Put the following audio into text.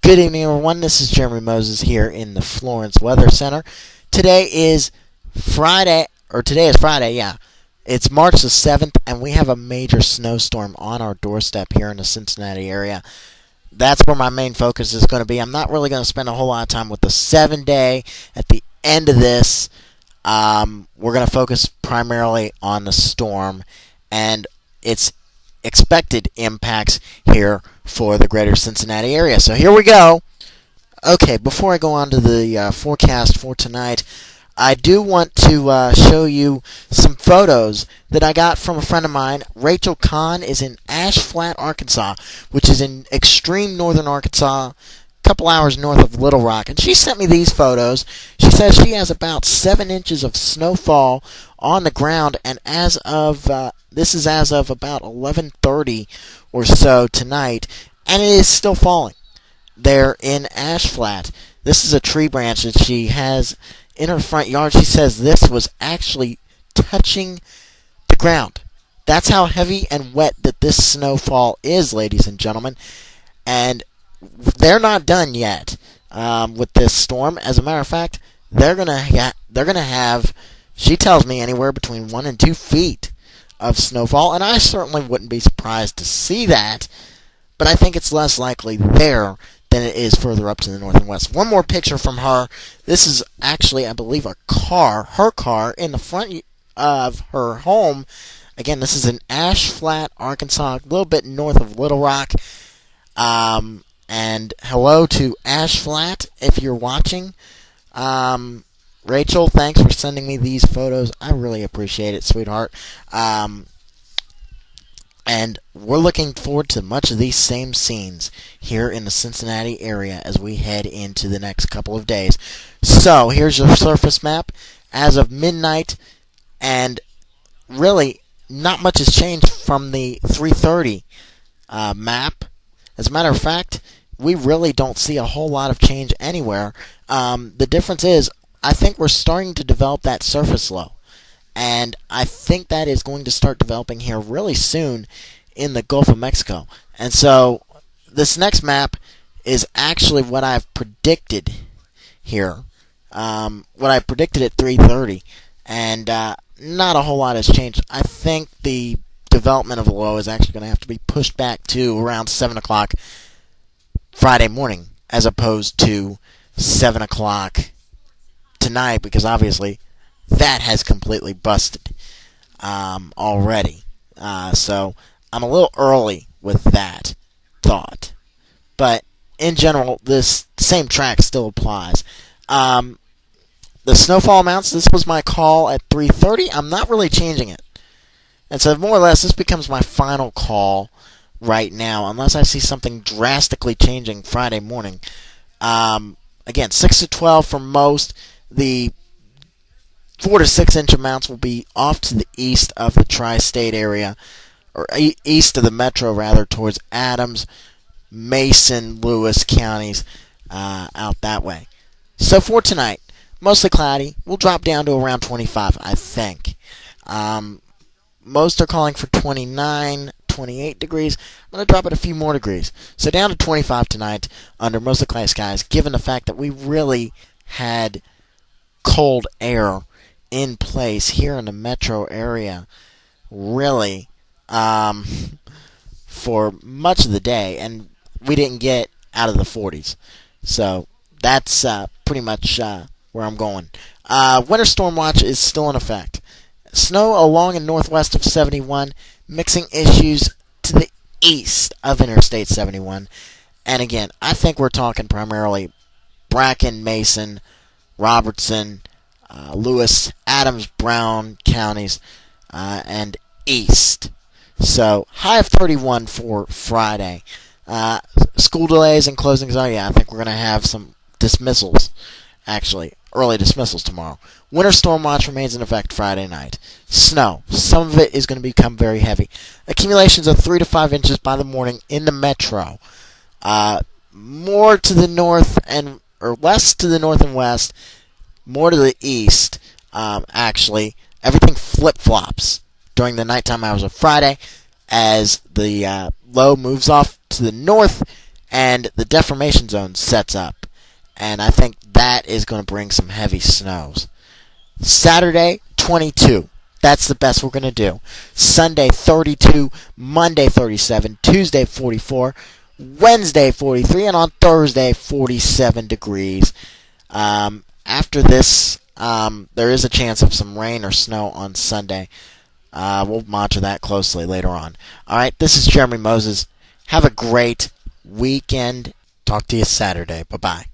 Good evening, everyone. This is Jeremy Moses here in the Florence Weather Center. Today is Friday, yeah. It's March the 7th, and we have a major snowstorm on our doorstep here in the Cincinnati area. That's where my main focus is going to be. I'm not really going to spend a whole lot of time with the 7-day. At the end of this, we're going to focus primarily on the storm and its expected impacts here for the greater Cincinnati area. So here we go. Okay, before I go on to the forecast for tonight, I do want to show you some photos that I got from a friend of mine. Rachel Kahn is in Ash Flat, Arkansas, which is in extreme northern Arkansas, a couple hours north of Little Rock. And she sent me these photos. She says she has about 7 inches of snowfall on the ground, and as of this is as of about 11:30 or so tonight, and it is still falling there in Ash Flat. This is a tree branch that she has in her front yard. She says this was actually touching the ground. That's how heavy and wet that this snowfall is, ladies and gentlemen. And they're not done yet with this storm. As a matter of fact, they're gonna have, she tells me, anywhere between 1 and 2 feet of snowfall, and I certainly wouldn't be surprised to see that, but I think it's less likely there than it is further up to the north and west. One more picture from her. This is actually, I believe, her car in the front of her home. Again, this is in Ash Flat, Arkansas, a little bit north of Little Rock. And hello to Ash Flat if you're watching. Rachel, thanks for sending me these photos. I really appreciate it, sweetheart. And we're looking forward to much of these same scenes here in the Cincinnati area as we head into the next couple of days. So, here's your surface map as of midnight, and really not much has changed from the 3:30 map. As a matter of fact, we really don't see a whole lot of change anywhere. The difference is, I think we're starting to develop that surface low. And I think that is going to start developing here really soon in the Gulf of Mexico. And so this next map is actually what I've predicted here. What I predicted at 3:30. And not a whole lot has changed. I think the development of the low is actually going to have to be pushed back to around 7 o'clock Friday morning, as opposed to 7 o'clock tonight, because obviously that has completely busted already. So I'm a little early with that thought. But in general, this same track still applies. The snowfall amounts, this was my call at 3:30. I'm not really changing it. And so more or less, this becomes my final call right now, unless I see something drastically changing Friday morning. Again, 6 to 12 for most. The 4 to 6 inch amounts will be off to the east of the tri-state area, or east of the metro rather, towards Adams, Mason, Lewis counties, out that way. So for tonight, mostly cloudy. We'll drop down to around 25, I think. Most are calling for 29, 28 degrees. I'm going to drop it a few more degrees. So down to 25 tonight under mostly cloudy skies, given the fact that we really had cold air in place here in the metro area, really, for much of the day, and we didn't get out of the 40s. So that's pretty much where I'm going. Winter storm watch is still in effect. Snow along and northwest of 71, mixing issues to the east of Interstate 71. And again, I think we're talking primarily Bracken, Mason, Robertson, Lewis, Adams, Brown counties, and east. So, high of 31 for Friday. School delays and closings. Oh, yeah, I think we're going to have some dismissals, actually. Early dismissals tomorrow. Winter storm watch remains in effect Friday night. Snow. Some of it is going to become very heavy. Accumulations of 3 to 5 inches by the morning in the metro. More to the north or less to the north and west. More to the east, actually. Everything flip-flops during the nighttime hours of Friday as the low moves off to the north and the deformation zone sets up. And I think that is going to bring some heavy snows. Saturday, 22. That's the best we're going to do. Sunday, 32. Monday, 37. Tuesday, 44. Wednesday, 43. And on Thursday, 47 degrees. After this, there is a chance of some rain or snow on Sunday. We'll monitor that closely later on. All right, this is Jeremy Moses. Have a great weekend. Talk to you Saturday. Bye-bye.